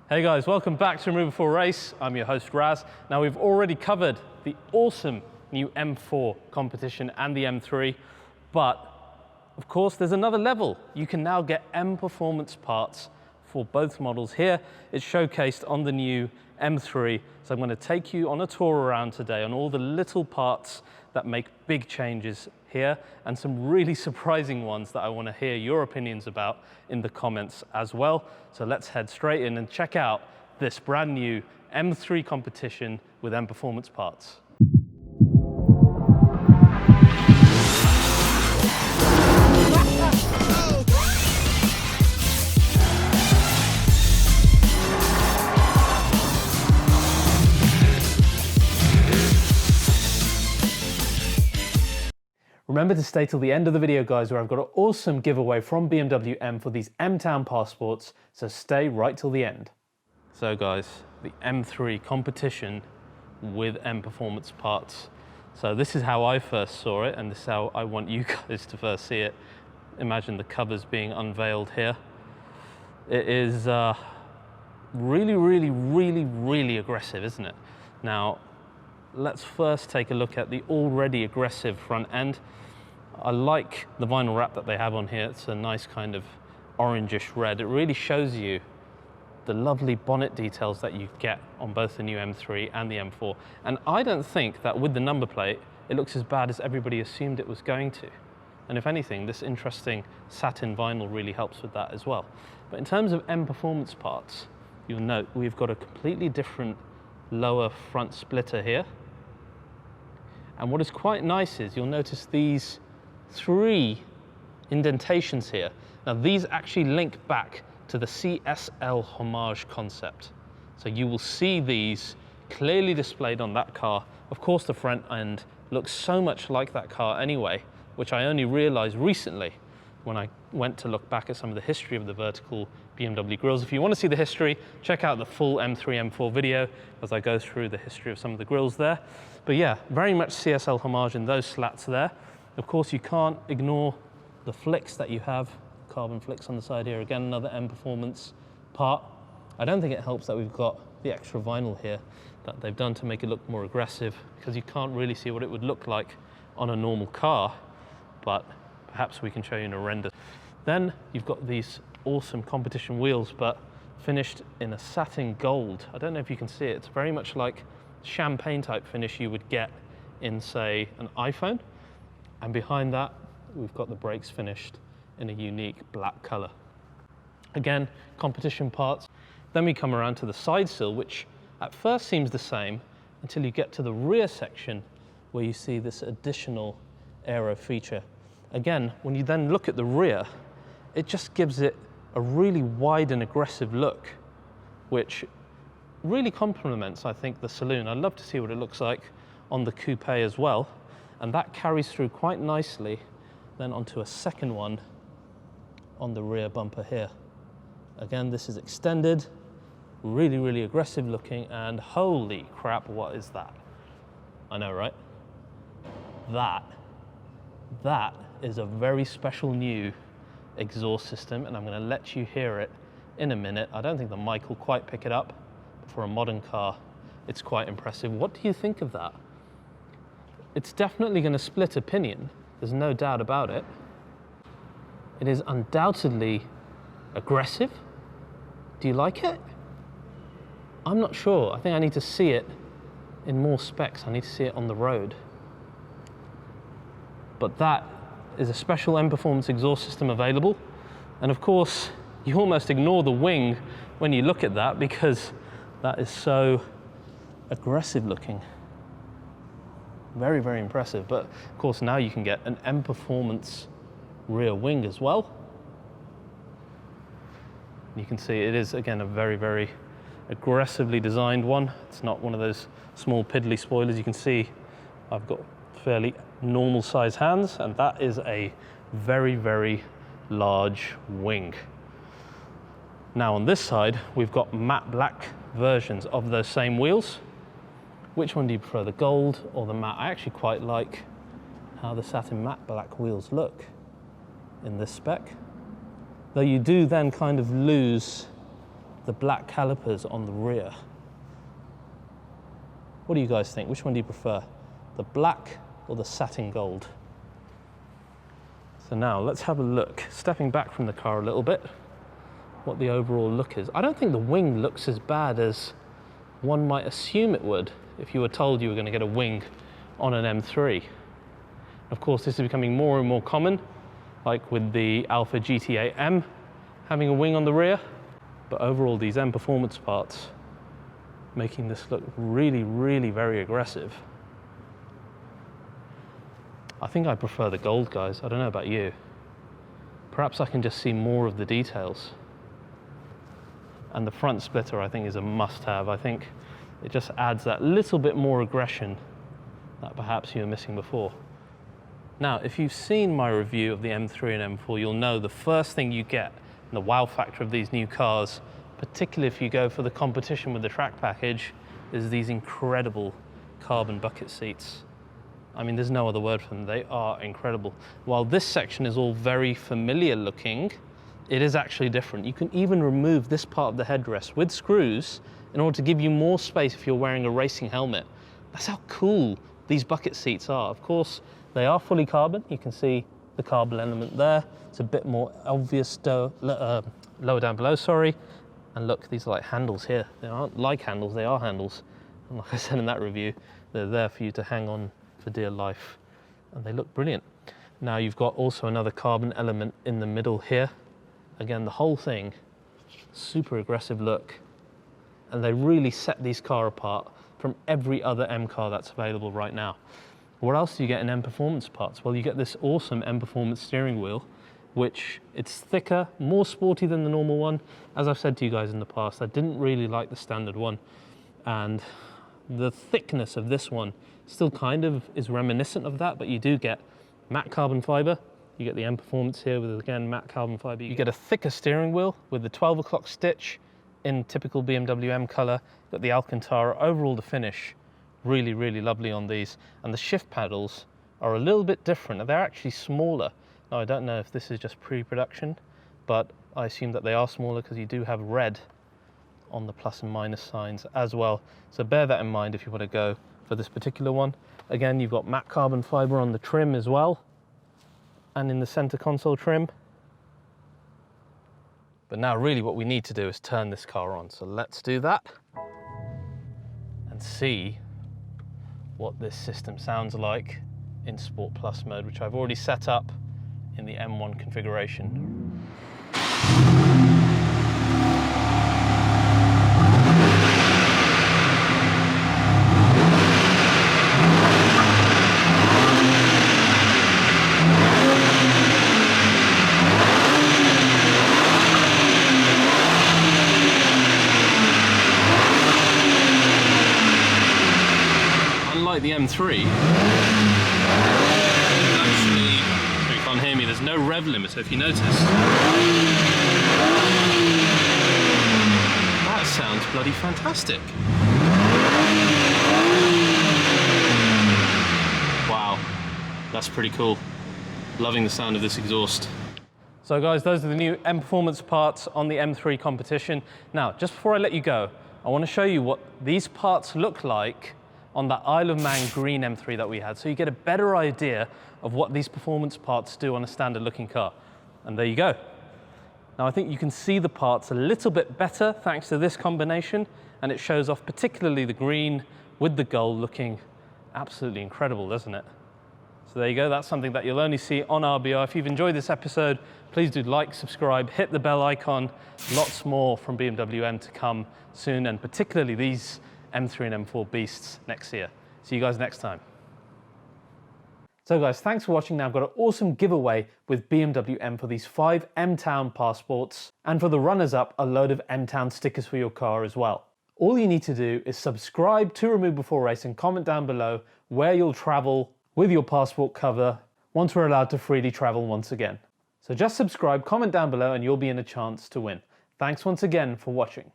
Hey guys, welcome back to Remove Before Race. I'm your host Raz. Now we've already covered the awesome new M4 competition and the M3, but of course there's another level. You can now get M performance parts for both models here. It's showcased on the new M3, so I'm going to take you on a tour around today on all the little parts that make big changes here and some really surprising ones that I want to hear your opinions about in the comments as well. So let's head straight in and check out this brand new M3 competition with M Performance parts. Remember to stay till the end of the video, guys, where I've got an awesome giveaway from BMW M for these M-Town passports, so stay right till the end. So guys, the M3 competition with M Performance parts. So this is how I first saw it, and this is how I want you guys to first see it. Imagine the covers being unveiled here. It is really aggressive, isn't it? Now, let's first take a look at the already aggressive front end. I like the vinyl wrap that they have on here. It's a nice kind of orangish red. It really shows you the lovely bonnet details that you get on both the new M3 and the M4. And I don't think that with the number plate, it looks as bad as everybody assumed it was going to. And if anything, this interesting satin vinyl really helps with that as well. But in terms of M Performance parts, you'll note we've got a completely different lower front splitter here. And what is quite nice is you'll notice these 3 indentations here. Now these actually link back to the CSL homage concept. So you will see these clearly displayed on that car. Of course the front end looks so much like that car anyway, which I only realized recently when I went to look back at some of the history of the vertical BMW grills. If you want to see the history, check out the full M3, M4 video as I go through the history of some of the grills there. But yeah, very much CSL homage in those slats there. Of course, you can't ignore the flicks that you have, carbon flicks on the side here. Again, another M Performance part. I don't think it helps that we've got the extra vinyl here that they've done to make it look more aggressive, because you can't really see what it would look like on a normal car, but perhaps we can show you in a render. Then you've got these awesome competition wheels, but finished in a satin gold. I don't know if you can see it. It's very much like champagne type finish you would get in, say, an iPhone. And behind that, we've got the brakes finished in a unique black color. Again, competition parts. Then we come around to the side sill, which at first seems the same until you get to the rear section where you see this additional aero feature. Again, when you then look at the rear, it just gives it a really wide and aggressive look, which really complements, I think, the saloon. I'd love to see what it looks like on the coupe as well. And that carries through quite nicely then onto a second one on the rear bumper here. Again, this is extended, really aggressive looking, and holy crap, what is that? I know, right? That is a very special new exhaust system, and I'm going to let you hear it in a minute. I don't think the mic will quite pick it up, but for a modern car, it's quite impressive. What do you think of that? It's definitely going to split opinion. There's no doubt about it. It is undoubtedly aggressive. Do you like it? I'm not sure. I think I need to see it in more specs. I need to see it on the road. But that is a special M Performance exhaust system available. And of course, you almost ignore the wing when you look at that, because that is so aggressive looking. Very impressive. But of course, now you can get an M Performance rear wing as well. You can see it is, again, a very aggressively designed one. It's not one of those small piddly spoilers. You can see I've got fairly normal size hands, and that is a very large wing. Now on this side, we've got matte black versions of those same wheels. Which one do you prefer, the gold or the matte? I actually quite like how the satin matte black wheels look in this spec. Though you do then kind of lose the black calipers on the rear. What do you guys think? Which one do you prefer? The black or the satin gold? So now let's have a look, stepping back from the car a little bit, what the overall look is. I don't think the wing looks as bad as one might assume it would if you were told you were going to get a wing on an M3. Of course, this is becoming more and more common, like with the Alfa G80 M having a wing on the rear. But overall, these M Performance parts making this look really, really very aggressive. I think I prefer the gold, guys. I don't know about you. Perhaps I can just see more of the details. And the front splitter, I think, is a must-have. I think it just adds that little bit more aggression that perhaps you were missing before. Now, if you've seen my review of the M3 and M4, you'll know the first thing you get in the wow factor of these new cars, particularly if you go for the competition with the track package, is these incredible carbon bucket seats. I mean, there's no other word for them. They are incredible. While this section is all very familiar looking, it is actually different. You can even remove this part of the headrest with screws in order to give you more space if you're wearing a racing helmet. That's how cool these bucket seats are. Of course, they are fully carbon. You can see the carbon element there. It's a bit more obvious lower down below, sorry. And look, these are like handles here. They aren't like handles, they are handles. And like I said in that review, they're there for you to hang on for dear life. And they look brilliant. Now you've got also another carbon element in the middle here. Again, the whole thing, super aggressive look. And they really set these cars apart from every other M car that's available right now. What else do you get in M Performance parts? Well, you get this awesome M Performance steering wheel, which it's thicker, more sporty than the normal one. As I've said to you guys in the past, I didn't really like the standard one. And the thickness of this one still kind of is reminiscent of that, but you do get matte carbon fiber. You get the M Performance here with, again, matte carbon fiber. You get a thicker steering wheel with the 12 o'clock stitch in typical BMW M color. Got the Alcantara. Overall, the finish, really, really lovely on these. And the shift paddles are a little bit different. They're actually smaller. Now, I don't know if this is just pre-production, but I assume that they are smaller because you do have red on the plus and minus signs as well. So bear that in mind if you want to go for this particular one. Again, you've got matte carbon fiber on the trim as well, and in the center console trim. But now really what we need to do is turn this car on. So let's do that and see what this system sounds like in Sport Plus mode, which I've already set up in the M1 configuration. Unlike the M3, actually, you can't hear me, there's no rev limiter if you notice. That sounds bloody fantastic. Wow, that's pretty cool. Loving the sound of this exhaust. So guys, those are the new M Performance parts on the M3 competition. Now, just before I let you go, I want to show you what these parts look like on that Isle of Man green M3 that we had, so you get a better idea of what these performance parts do on a standard looking car. And there you go. Now I think you can see the parts a little bit better thanks to this combination, and it shows off particularly the green with the gold looking absolutely incredible, doesn't it? So there you go, that's something that you'll only see on RBR. If you've enjoyed this episode, please do like, subscribe, hit the bell icon. Lots more from BMW M to come soon, and particularly these M3 and M4 beasts next year. See you guys next time. So guys, thanks for watching. Now I've got an awesome giveaway with BMW M for these 5 M-Town passports, and for the runners-up, a load of M-Town stickers for your car as well. All you need to do is subscribe to Remove Before Race and comment down below where you'll travel with your passport cover once we're allowed to freely travel once again. So just subscribe, comment down below, and you'll be in a chance to win. Thanks once again for watching.